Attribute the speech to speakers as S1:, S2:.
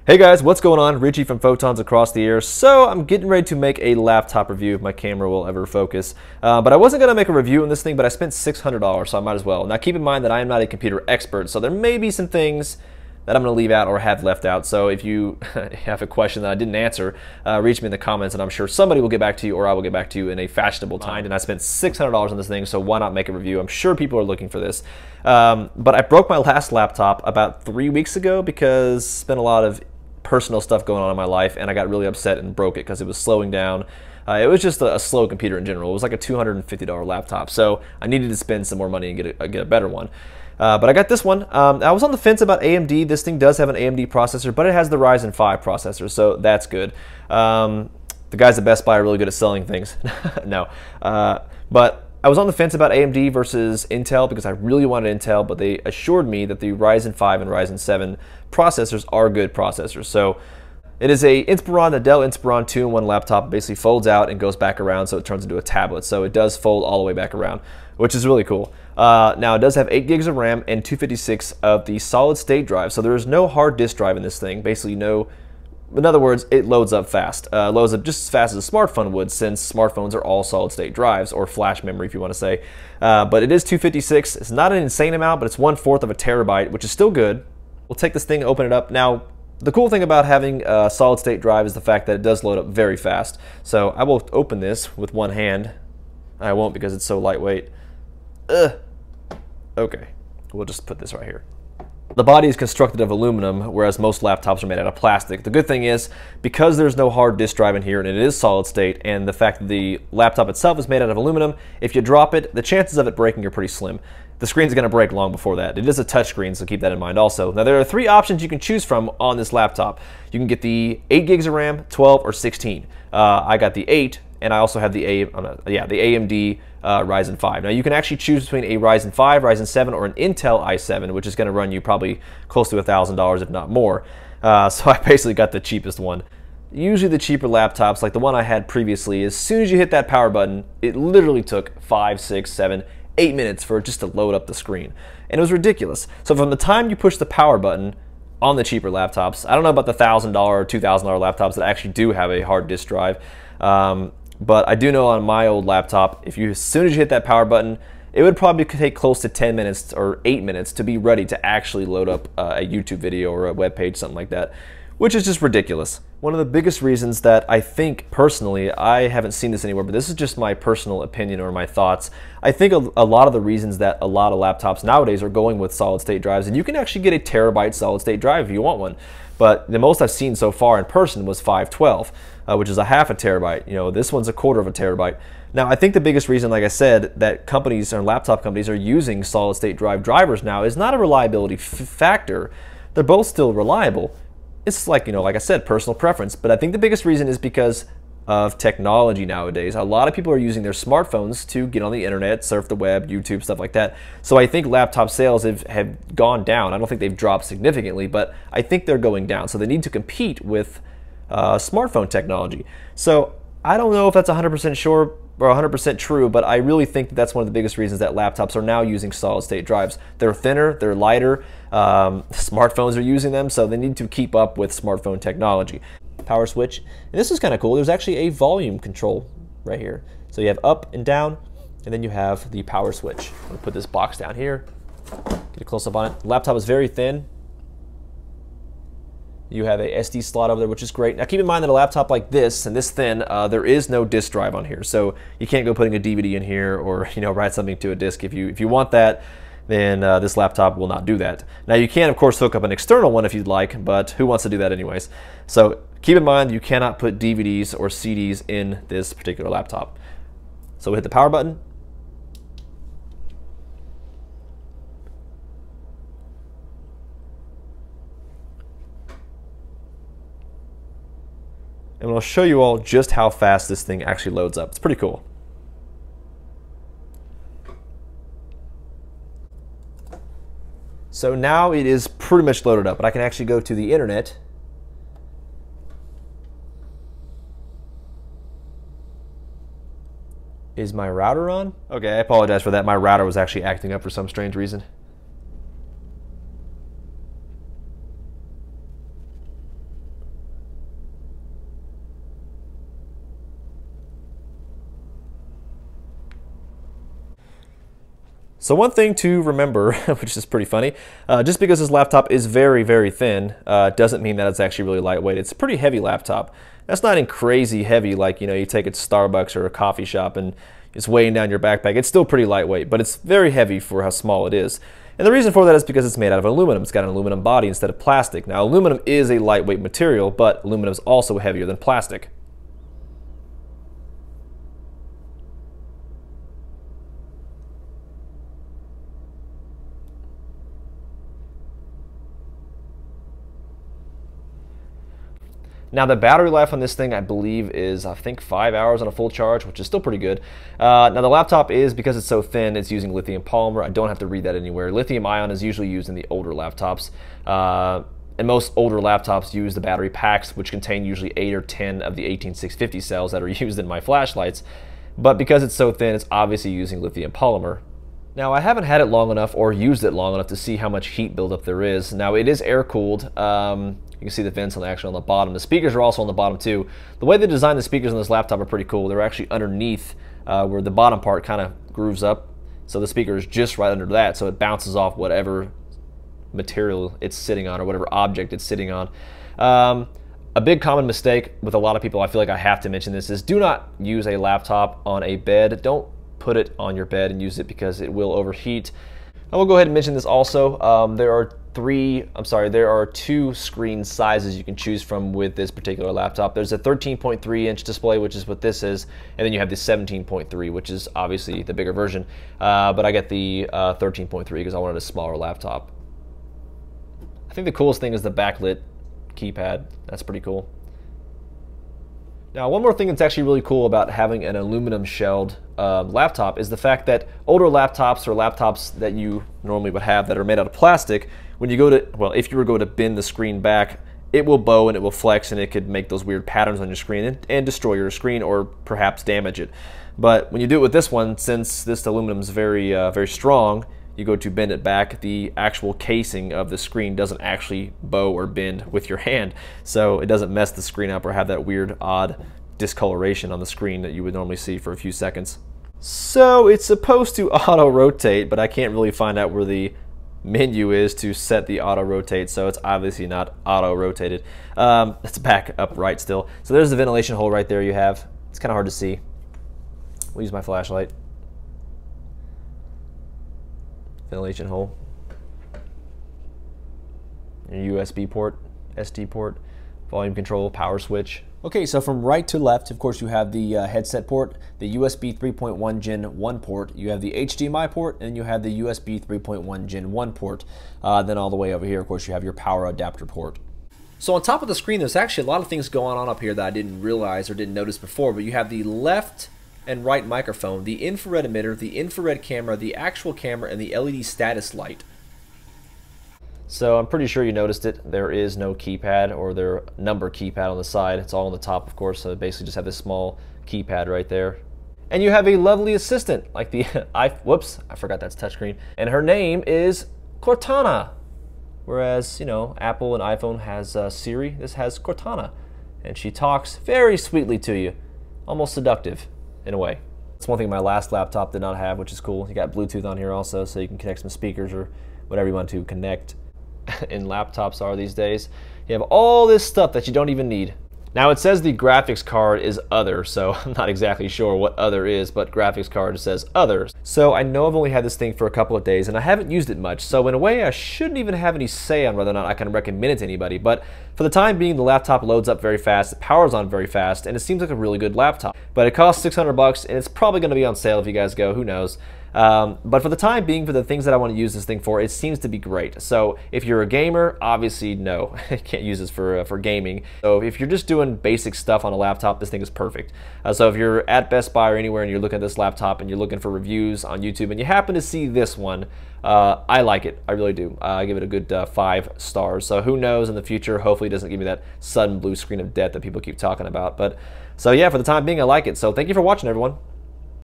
S1: Hey guys, what's going on? Richie from Photons Across the Air. So I'm getting ready to make a laptop review if my camera will ever focus. But I wasn't going to make a review on this thing, but I spent $600, so I might as well. Now keep in mind that I am not a computer expert, so there may be some things that I'm going to leave out or have left out. So if you have a question that I didn't answer, reach me in the comments and I'm sure somebody will get back to you or I will get back to you in a fashionable time. And I spent $600 on this thing, so why not make a review? I'm sure people are looking for this. But I broke my last laptop about 3 weeks ago because it's been a lot of personal stuff going on in my life, and I got really upset and broke it because it was slowing down. It was just a slow computer in general. It was like a $250 laptop, so I needed to spend some more money and get a better one. But I got this one. I was on the fence about AMD. This thing does have an AMD processor, but it has the Ryzen 5 processor, so that's good. The guys at Best Buy are really good at selling things. No. But I was on the fence about AMD versus Intel because I really wanted Intel, but they assured me that the Ryzen 5 and Ryzen 7 processors are good processors. So it is a Inspiron, the Dell Inspiron 2-in-1 laptop. It basically folds out and goes back around, so it turns into a tablet. So it does fold all the way back around, which is really cool. Now it does have 8 gigs of RAM and 256 of the solid state drive. So there is no hard disk drive in this thing. Basically no. In other words, it loads up fast. Loads up just as fast as a smartphone would, since smartphones are all solid-state drives, or flash memory if you want to say. But it is 256. It's not an insane amount, but it's 1/4 of a terabyte, which is still good. We'll take this thing and open it up. Now, the cool thing about having a solid-state drive is the fact that it does load up very fast. So I will open this with one hand. I won't because it's so lightweight. Okay, we'll just put this right here. The body is constructed of aluminum, whereas most laptops are made out of plastic. The good thing is, because there's no hard disk drive in here and it is solid state, and the fact that the laptop itself is made out of aluminum, if you drop it, the chances of it breaking are pretty slim. The screen's going to break long before that. It is a touchscreen, so keep that in mind also. Now there are 3 options you can choose from on this laptop. You can get the 8 gigs of RAM, 12, or 16. I got the 8, and I also have the AMD Ryzen 5. Now you can actually choose between a Ryzen 5, Ryzen 7, or an Intel i7, which is going to run you probably close to $1,000, if not more. So I basically got the cheapest one. Usually the cheaper laptops, like the one I had previously, as soon as you hit that power button, it literally took 5, 6, 7, 8 minutes for it just to load up the screen. And it was ridiculous. So from the time you push the power button on the cheaper laptops, I don't know about the $1,000 or $2,000 laptops that actually do have a hard disk drive, but I do know on my old laptop, as soon as you hit that power button, it would probably take close to 10 minutes or 8 minutes to be ready to actually load up a YouTube video or a web page, something like that, which is just ridiculous. One of the biggest reasons that I think personally, I haven't seen this anywhere, but this is just my personal opinion or my thoughts. I think a lot of the reasons that a lot of laptops nowadays are going with solid state drives, and you can actually get a terabyte solid state drive if you want one. But the most I've seen so far in person was 512, which is a half a terabyte. You know, this one's a 1/4 of a terabyte. Now, I think the biggest reason, like I said, that companies or laptop companies are using solid state drive drivers now is not a reliability factor. They're both still reliable. It's like, like I said, personal preference. But I think the biggest reason is because of technology nowadays. A lot of people are using their smartphones to get on the internet, surf the web, YouTube, stuff like that. So I think laptop sales have gone down. I don't think they've dropped significantly, but I think they're going down. So they need to compete with smartphone technology. So I don't know if that's 100% sure or 100% true, but I really think that that's one of the biggest reasons that laptops are now using solid state drives. They're thinner, they're lighter, smartphones are using them, so they need to keep up with smartphone technology. Power switch, and this is kind of cool. There's actually a volume control right here. So you have up and down, and then you have the power switch. I'm gonna put this box down here, get a close up on it. The laptop is very thin. You have a SD slot over there, which is great. Now keep in mind that a laptop like this and this thin, there is no disk drive on here. So you can't go putting a DVD in here or write something to a disk. If you want that, then this laptop will not do that. Now you can of course hook up an external one if you'd like, but who wants to do that anyways? So keep in mind you cannot put DVDs or CDs in this particular laptop. So we hit the power button. And I'll show you all just how fast this thing actually loads up. It's pretty cool. So now it is pretty much loaded up, but I can actually go to the internet. Is my router on? Okay, I apologize for that. My router was actually acting up for some strange reason. So one thing to remember, which is pretty funny, just because this laptop is very, very thin, doesn't mean that it's actually really lightweight. It's a pretty heavy laptop. That's not in crazy heavy, like, you know, you take it to Starbucks or a coffee shop and it's weighing down your backpack. It's still pretty lightweight, but it's very heavy for how small it is. And the reason for that is because it's made out of aluminum. It's got an aluminum body instead of plastic. Now, aluminum is a lightweight material, but aluminum is also heavier than plastic. Now the battery life on this thing, I believe, is I think 5 hours on a full charge, which is still pretty good. Now the laptop is, because it's so thin, it's using lithium polymer. I don't have to read that anywhere. Lithium ion is usually used in the older laptops. And most older laptops use the battery packs, which contain usually 8 or 10 of the 18650 cells that are used in my flashlights. But because it's so thin, it's obviously using lithium polymer. Now I haven't had it long enough or used it long enough to see how much heat buildup there is. Now it is air cooled. You can see the vents actually on the bottom. The speakers are also on the bottom too. The way they designed the speakers on this laptop are pretty cool. They're actually underneath where the bottom part kind of grooves up. So the speaker is just right under that, so it bounces off whatever material it's sitting on or whatever object it's sitting on. A big common mistake with a lot of people, I feel like I have to mention this, is do not use a laptop on a bed. Don't put it on your bed and use it because it will overheat. I will go ahead and mention this also. There are two screen sizes you can choose from with this particular laptop. There's a 13.3 inch display, which is what this is, and then you have the 17.3, which is obviously the bigger version. But I get the 13.3 because I wanted a smaller laptop. I think the coolest thing is the backlit keypad. That's pretty cool. Now, one more thing that's actually really cool about having an aluminum shelled laptop is the fact that older laptops or laptops that you normally would have that are made out of plastic, when you go to, well, if you were going to bend the screen back, it will bow and it will flex and it could make those weird patterns on your screen and destroy your screen or perhaps damage it. But when you do it with this one, since this aluminum is very, very strong, you go to bend it back, the actual casing of the screen doesn't actually bow or bend with your hand, so it doesn't mess the screen up or have that weird, odd discoloration on the screen that you would normally see for a few seconds. So it's supposed to auto-rotate, but I can't really find out where the menu is to set the auto-rotate, so it's obviously not auto-rotated. It's back upright still. So there's the ventilation hole right there you have. It's kind of hard to see. We'll use my flashlight. Ventilation hole, your USB port, SD port, volume control, power switch. Okay, so from right to left, of course, you have the headset port, the USB 3.1 Gen 1 port, you have the HDMI port, and you have the USB 3.1 Gen 1 port. Then all the way over here, of course, you have your power adapter port. So on top of the screen, there's actually a lot of things going on up here that I didn't realize or didn't notice before, but you have the left and right microphone, the infrared emitter, the infrared camera, the actual camera, and the LED status light. So I'm pretty sure you noticed it. There is no keypad or their number keypad on the side. It's all on the top, of course, so basically just have this small keypad right there. And you have a lovely assistant, like the, whoops, I forgot that's touchscreen. And her name is Cortana. Whereas, you know, Apple and iPhone has Siri, this has Cortana. And she talks very sweetly to you, almost seductive. In a way. That's one thing my last laptop did not have, which is cool. You got Bluetooth on here also, so you can connect some speakers or whatever you want to connect. And laptops are these days. You have all this stuff that you don't even need. Now it says the graphics card is other, so I'm not exactly sure what other is, but graphics card says others. So I know I've only had this thing for a couple of days and I haven't used it much, so in a way I shouldn't even have any say on whether or not I can recommend it to anybody, but for the time being the laptop loads up very fast, it powers on very fast, and it seems like a really good laptop. But it costs 600 bucks and it's probably going to be on sale if you guys go, who knows. But for the time being, for the things that I want to use this thing for, it seems to be great. So if you're a gamer, obviously no, can't use this for gaming. So if you're just doing basic stuff on a laptop, this thing is perfect. So if you're at Best Buy or anywhere and you're looking at this laptop and you're looking for reviews on YouTube and you happen to see this one, I like it. I really do. I give it a good 5 stars. So who knows in the future, hopefully it doesn't give me that sudden blue screen of death that people keep talking about. But so yeah, for the time being, I like it. So thank you for watching, everyone.